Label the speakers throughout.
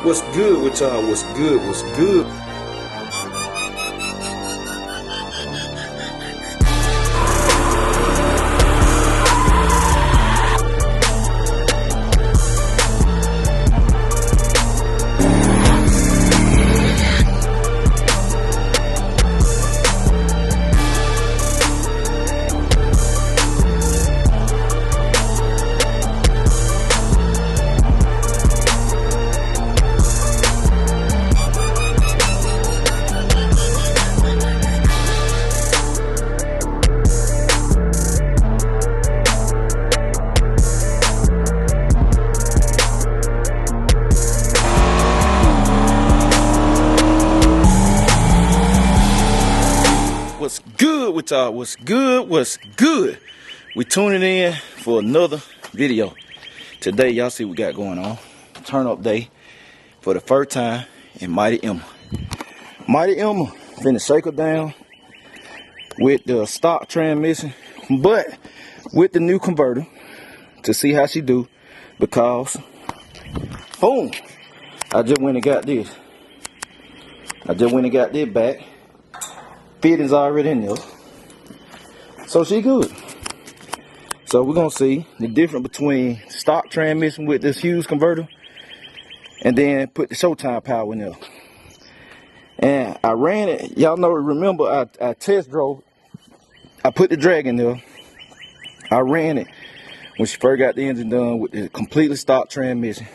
Speaker 1: What's good with y'all? What's good? What's good? What's good with y'all? What's good? What's good? We tuning in for another video. Today, y'all see what we got going on. Turn up day for the first time in Mighty Emma. Mighty Emma finna shake her down with the stock transmission, but with the new converter to see how she do, because boom, I just went and got this. Back. Fittings already in there, so she good. So we're gonna see the difference between stock transmission with this huge converter and then put the Showtime power in there. And I ran it, y'all know, remember I test drove, I put the drag in there, I ran it when she first got the engine done with the completely stock transmission.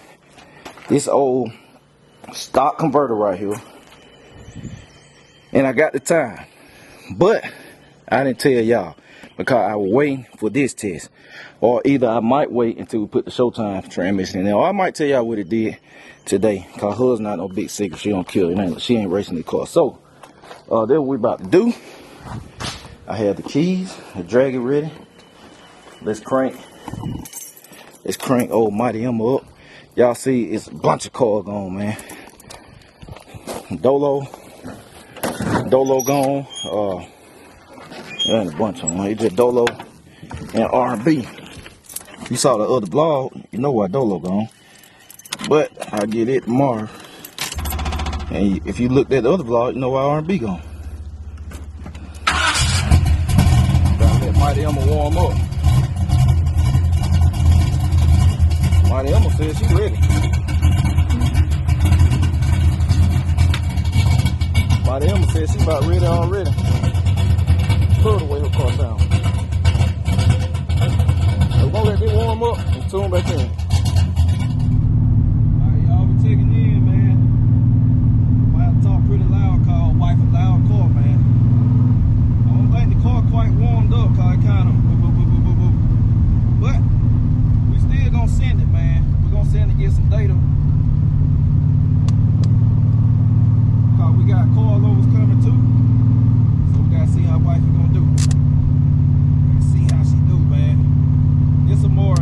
Speaker 1: This old stock converter right here, and I got the time. But I didn't tell y'all because I was waiting for this test. Or either I might wait until we put the Showtime transmission in there, or I might tell y'all what it did today, because hers not no big secret. She don't kill it. She ain't racing the car. So that's what we about to do. I have the keys, the drag it ready. Let's crank old Mighty Emma up. Y'all see it's a bunch of cars gone, man. Dolo gone. There ain't a bunch of them. It's just Dolo and R&B. You saw the other vlog, you know why Dolo gone. But I'll get it tomorrow. And if you looked at the other vlog, you know why R&B gone. Gotta let Mighty Emma warm up. Mighty Emma said she ready. Mighty Emma said she about ready already. Put the way her car down. So we're gonna let it warm up and tune back in. Alright, y'all, we taking in, man. Might have to talk pretty loud, call wife a loud car, man. I don't think the car quite warmed up, cause it kinda but we still gonna send it, man. We're gonna send it, get some data. We got Carlo's coming too, so we gotta see how Wifey gonna do. Let's see how she do, man. It's a more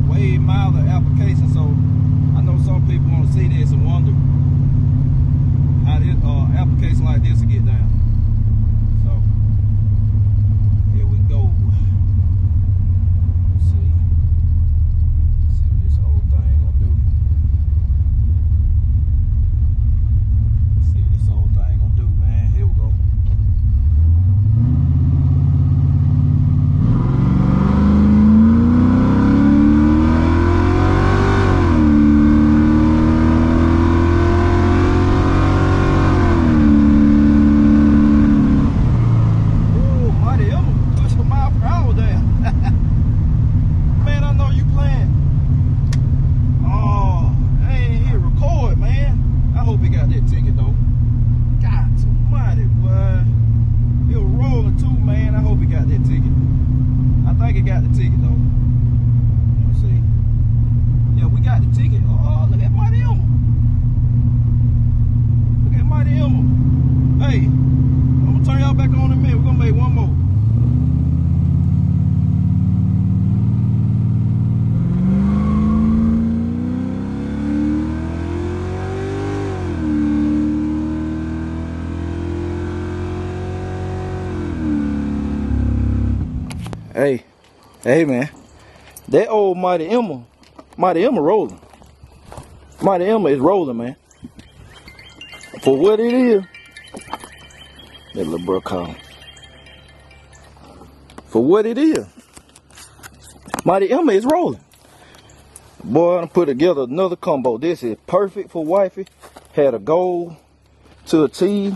Speaker 1: way milder application, so I know some people want to see this and wonder how this application like this will get down. So here we go. Let's see what this whole thing gonna do. Hey man, that old Mighty Emma rolling. Mighty Emma is rolling, man. For what it is, that little bro call. For what it is, Mighty Emma is rolling. Boy, I put together another combo. This is perfect for Wifey. Had a goal to a T,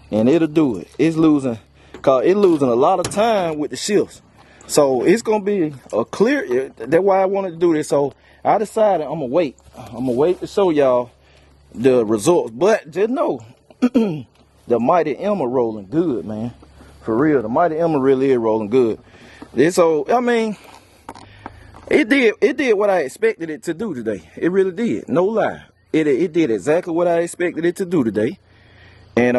Speaker 1: and it'll do it. It's losing, cause it's losing a lot of time with the shifts. So it's gonna be a clear. That's why I wanted to do this. So I decided I'm gonna wait. I'm gonna wait to show y'all the results. But just know, the Mighty Emma rolling good, man. For real, the Mighty Emma really is rolling good. So I mean, it did what I expected it to do today. It really did. No lie. It did exactly what I expected it to do today. And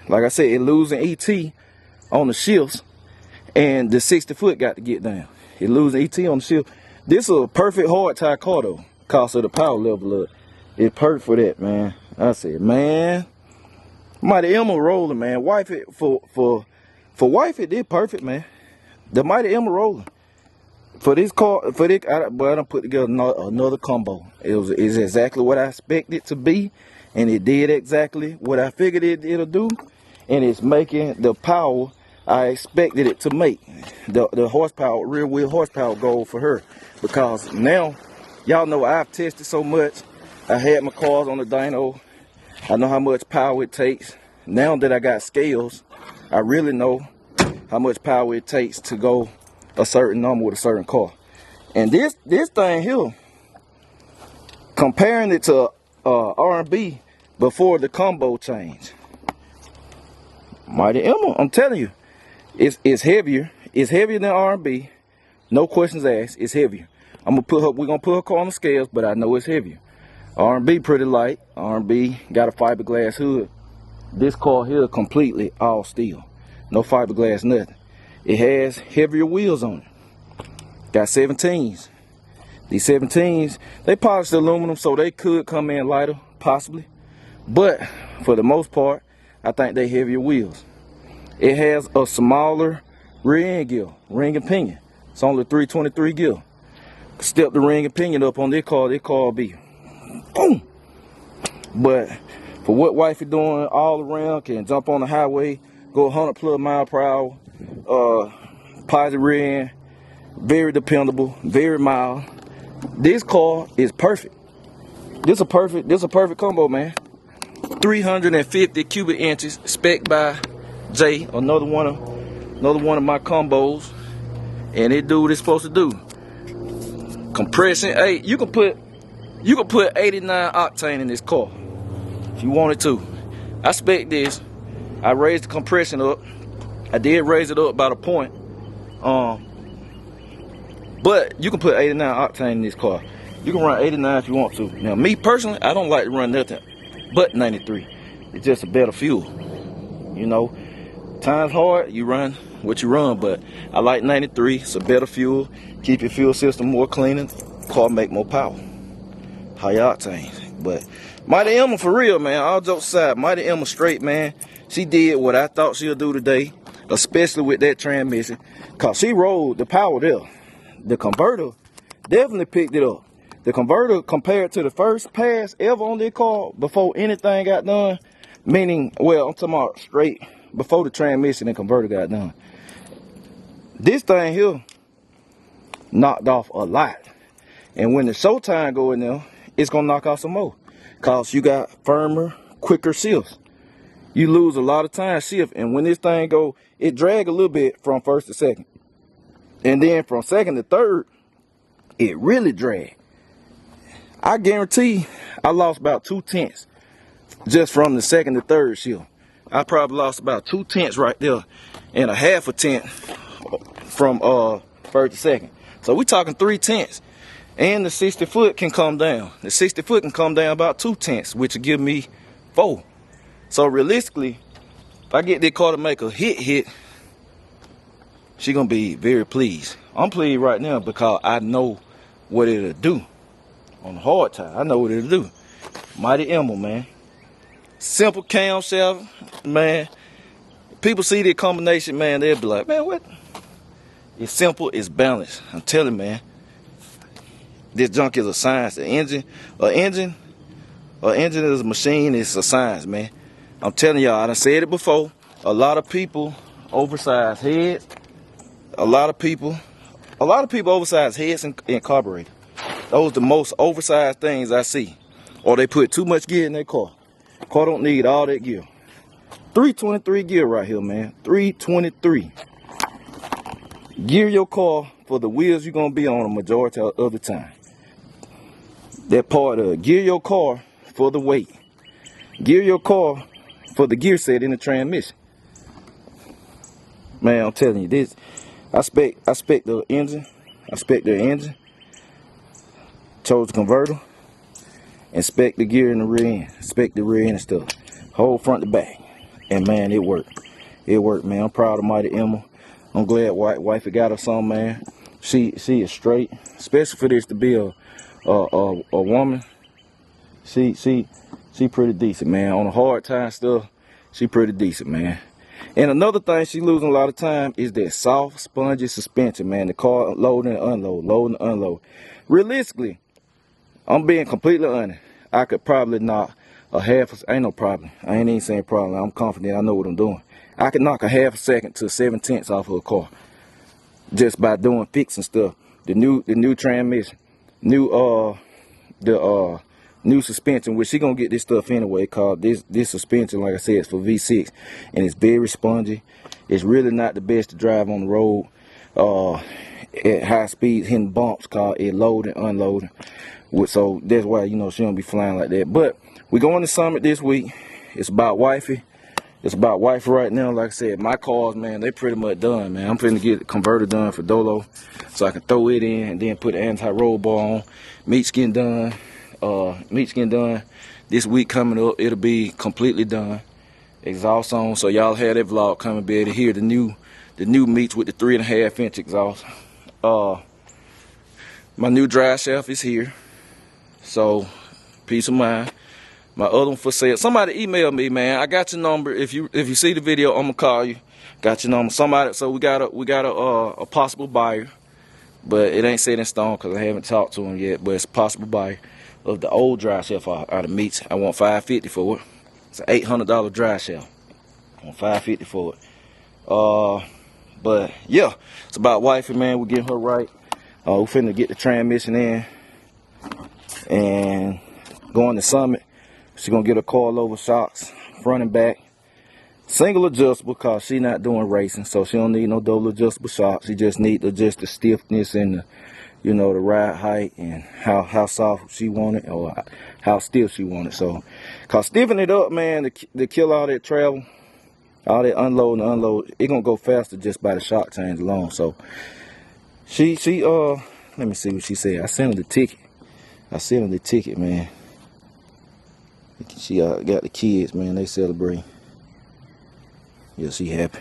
Speaker 1: like I said, it losing ET on the shifts, and the 60 foot got to get down. It losing ET on the shift. This is a perfect hard tie car though, cause of the power level up. It's perfect for that, man. I said, man, Mighty Emma rolling, man. Wifey for Wifey did perfect, man. The Mighty Emma rolling. For this car, but I done put together another combo. It's exactly what I expected it to be, and it did exactly what I figured it'll do, and it's making the power I expected it to make. The horsepower, rear wheel horsepower goal for her, because now y'all know I've tested so much. I had my cars on the dyno. I know how much power it takes. Now that I got scales, I really know how much power it takes to go a certain number with a certain car. And this thing here, comparing it to R&B before the combo change, Mighty Emma, I'm telling you, it's heavier. It's heavier than R&B. No questions asked. It's heavier. We're gonna put her car on the scales, but I know it's heavier. R&B pretty light. R&B got a fiberglass hood. This car here completely all steel. No fiberglass, nothing. It has heavier wheels on it. Got 17s. These 17s, they polished aluminum, so they could come in lighter, possibly. But for the most part, I think they heavier wheels. It has a smaller rear end gear, ring and pinion. It's only 323 gear. Step the ring and pinion up on this car will be boom. But for what Wifey doing all around, can jump on the highway, go 100+ miles per hour. Positive rear end, very dependable, very mild. This car is perfect. This a perfect combo, man. 350 cubic inches, spec by Jay, another one of my combos, and it do what it's supposed to do. Compression, hey, you can put 89 octane in this car if you wanted to. I spec this. I raised the compression up. I did raise it up about a point, but you can put 89 octane in this car. You can run 89 if you want to. Now, me personally, I don't like to run nothing but 93. It's just a better fuel. You know, times hard, you run what you run, but I like 93. It's a better fuel. Keep your fuel system more clean, car make more power. High octane. But Mighty Emma for real, man. All jokes aside, Mighty Emma straight, man. She did what I thought she'll do today, especially with that transmission, cause she rolled the power there. The converter definitely picked it up. The converter, compared to the first pass ever on this car before anything got done, meaning, well, I'm talking about straight before the transmission and converter got done. This thing here knocked off a lot. And when the showtime go in there, it's gonna knock off some more, cause you got firmer, quicker shifts. You lose a lot of time shift, and when this thing go, it drag a little bit from first to second. And then from second to third, it really drag. I guarantee I lost about 2/10 just from the second to third shift. I probably lost about 2/10 right there, and a half a tenth from first to second. So we talking 3/10. And the 60 foot can come down. The 60 foot can come down about 2/10, which will give me 4. So realistically, if I get this car to make a hit, she gonna be very pleased. I'm pleased right now because I know what it'll do. On the hard tie, I know what it'll do. Mighty Emma, man. Simple camshaft, man. People see the combination, man, they'll be like, man, what? It's simple, it's balanced. I'm telling you, man. This junk is a science. An engine An engine is a machine. It's a science, man. I'm telling y'all, I done said it before. A lot of people oversize heads. A lot of people oversize heads and carburetor. Those are the most oversized things I see. Or they put too much gear in their car. Car don't need all that gear. 323 gear right here, man. 323. Gear your car for the wheels you're gonna be on a majority of the time. That part of gear your car for the weight. Gear your car for the gear set in the transmission. Man, I'm telling you this. I spec the engine. I spec the engine. Chose the converter. And spec the gear in the rear end. Spec the rear end and stuff. Whole front to back. And man, it worked. It worked, man. I'm proud of Mighty Emma. I'm glad Wifey got her some, man. She is straight. Especially for this to be a woman. She pretty decent, man. On the hard time stuff, she pretty decent, man. And another thing she losing a lot of time is that soft, spongy suspension, man. The car load and unload, load and unload. Realistically, I'm being completely honest. I could probably knock a half, ain't no problem. I ain't even saying problem. I'm confident. I know what I'm doing. I can knock a half a second to 7/10 off of a car just by doing fixing stuff. The new transmission, new suspension, which she gonna get this stuff anyway. Cause this suspension, like I said, is for V6, and it's very spongy. It's really not the best to drive on the road at high speed, hitting bumps. Cause it load and unloading. So that's why, you know, she don't be flying like that. But we going to Summit this week. It's about Wifey. It's about Wifey right now. Like I said, my cars, man, they pretty much done, man. I'm finna get the converter done for Dolo, so I can throw it in and then put the anti-roll bar on. Meat skin done. This week coming up, it'll be completely done. Exhaust on, so y'all have that vlog coming, be able to hear the new meats with the 3.5-inch exhaust. My new drive shaft is here, so peace of mind. My other one for sale. Somebody email me, man. I got your number. If you see the video, I'm gonna call you. Got your number. Somebody. So we got a possible buyer, but it ain't set in stone because I haven't talked to him yet. But it's a possible buyer of the old dry shaft out of meats. I want $550 for it. It's an $800 dry shaft. I want $550 for it. But yeah, it's about Wifey, man. We're getting her right. We're finna get the transmission in and going to Summit. She's gonna get her coilover shocks, front and back. Single adjustable, because she not doing racing, so she don't need no double adjustable shocks. She just need to adjust the stiffness and the, you know, the ride height and how soft she want it or how stiff she want it. So, cause stiffening it up, man, to kill all that travel, all that unload and unload, it gonna go faster just by the shock change alone. So, she let me see what she said. I sent her the ticket. Man. She got the kids, man. They celebrate. Yeah, she happy.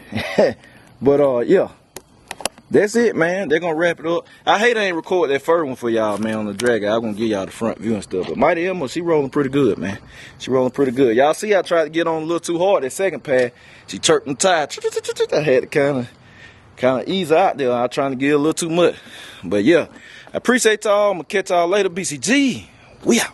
Speaker 1: But yeah, that's it, man. They're gonna wrap it up. I hate I ain't record that first one for y'all, man, on the dragger. I'm gonna give y'all the front view and stuff. But Mighty Emma, she rolling pretty good, man. She rolling pretty good. Y'all see I tried to get on a little too hard that second pad. She chirped and tied. I had to kind of ease her out there. I was trying to get a little too much. But yeah, I appreciate y'all. I'm gonna catch y'all later. BCG, we out.